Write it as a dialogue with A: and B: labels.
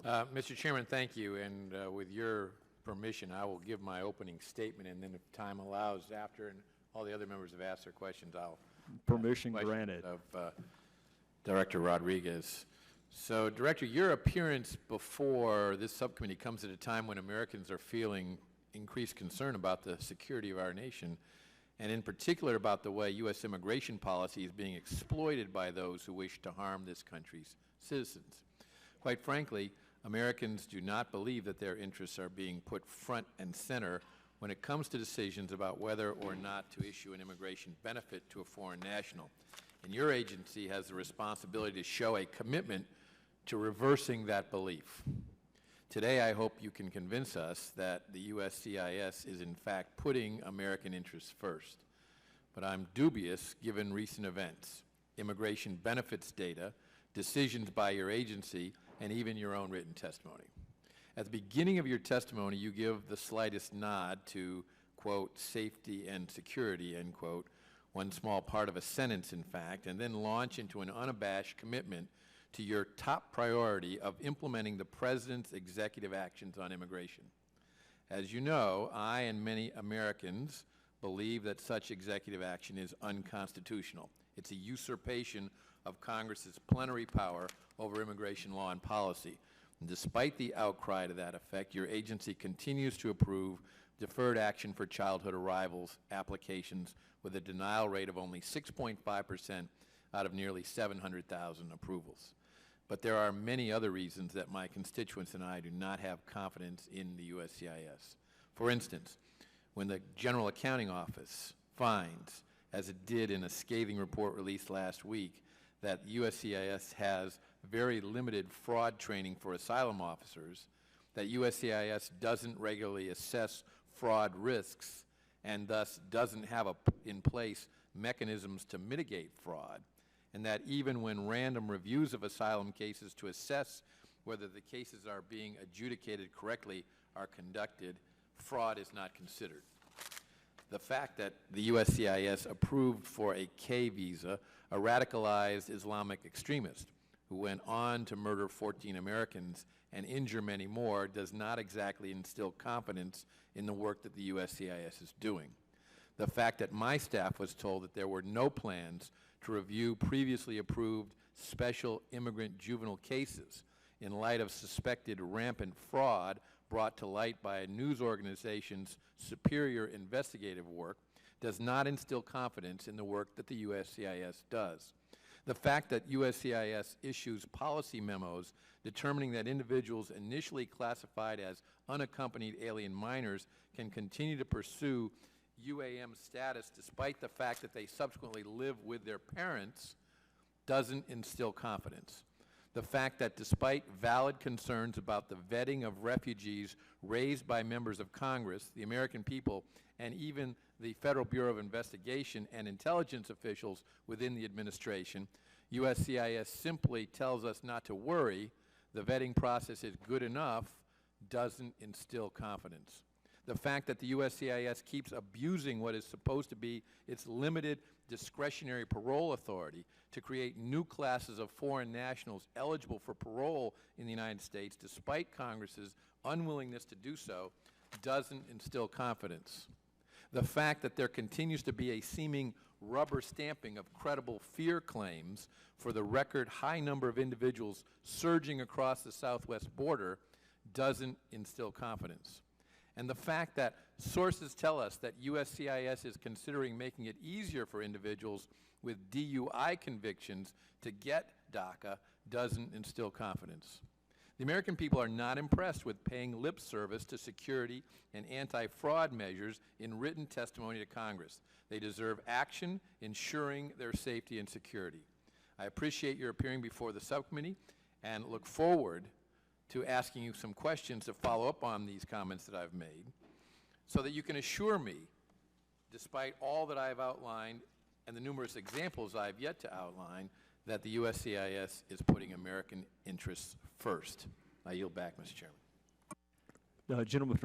A: Mr. Chairman, thank you. And with your permission, I will give my opening statement, and then if time allows after and all the other members have asked their questions, I'll
B: permission granted
A: of Director Rodriguez. So, Director, your appearance before this subcommittee comes at a time when Americans are feeling increased concern about the security of our nation, and in particular about the way U.S. immigration policy is being exploited by those who wish to harm this country's citizens. Quite frankly, Americans do not believe that their interests are being put front and center when it comes to decisions about whether or not to issue an immigration benefit to a foreign national. And your agency has the responsibility to show a commitment to reversing that belief. Today, I hope you can convince us that the USCIS is in fact putting American interests first. But I'm dubious given recent events, immigration benefits data, decisions by your agency, and even your own written testimony. At the beginning of your testimony, you give the slightest nod to, quote, safety and security, end quote, one small part of a sentence, in fact, and then launch into an unabashed commitment to your top priority of implementing the President's executive actions on immigration. As you know, I and many Americans believe that such executive action is unconstitutional. It's a usurpation of Congress's plenary power over immigration law and policy. And despite the outcry to that effect, your agency continues to approve deferred action for childhood arrivals applications with a denial rate of only 6.5% out of nearly 700,000 approvals. But there are many other reasons that my constituents and I do not have confidence in the USCIS. For instance, when the General Accounting Office finds, as it did in a scathing report released last week, that USCIS has very limited fraud training for asylum officers, that USCIS doesn't regularly assess fraud risks and thus doesn't have in place mechanisms to mitigate fraud, and that even when random reviews of asylum cases to assess whether the cases are being adjudicated correctly are conducted, fraud is not considered. The fact that the USCIS approved for a K visa a radicalized Islamic extremist who went on to murder 14 Americans and injure many more does not exactly instill confidence in the work that the USCIS is doing. The fact that my staff was told that there were no plans to review previously approved special immigrant juvenile cases in light of suspected rampant fraud brought to light by a news organization's superior investigative work does not instill confidence in the work that the USCIS does. The fact that USCIS issues policy memos determining that individuals initially classified as unaccompanied alien minors can continue to pursue UAM status despite the fact that they subsequently live with their parents doesn't instill confidence. The fact that despite valid concerns about the vetting of refugees raised by members of Congress, the American people, and even the Federal Bureau of Investigation and intelligence officials within the administration, USCIS simply tells us not to worry, the vetting process is good enough, doesn't instill confidence. The fact that the USCIS keeps abusing what is supposed to be its limited discretionary parole authority to create new classes of foreign nationals eligible for parole in the United States, despite Congress's unwillingness to do so, doesn't instill confidence. The fact that there continues to be a seeming rubber stamping of credible fear claims for the record high number of individuals surging across the southwest border doesn't instill confidence. And the fact that sources tell us that USCIS is considering making it easier for individuals with DUI convictions to get DACA doesn't instill confidence. The American people are not impressed with paying lip service to security and anti-fraud measures in written testimony to Congress. They deserve action ensuring their safety and security. I appreciate your appearing before the subcommittee and look forward to asking you some questions to follow up on these comments that I've made so that you can assure me, despite all that I've outlined and the numerous examples I've yet to outline, that the USCIS is putting American interests first. I yield back, Mr. Chairman.
B: Gentleman from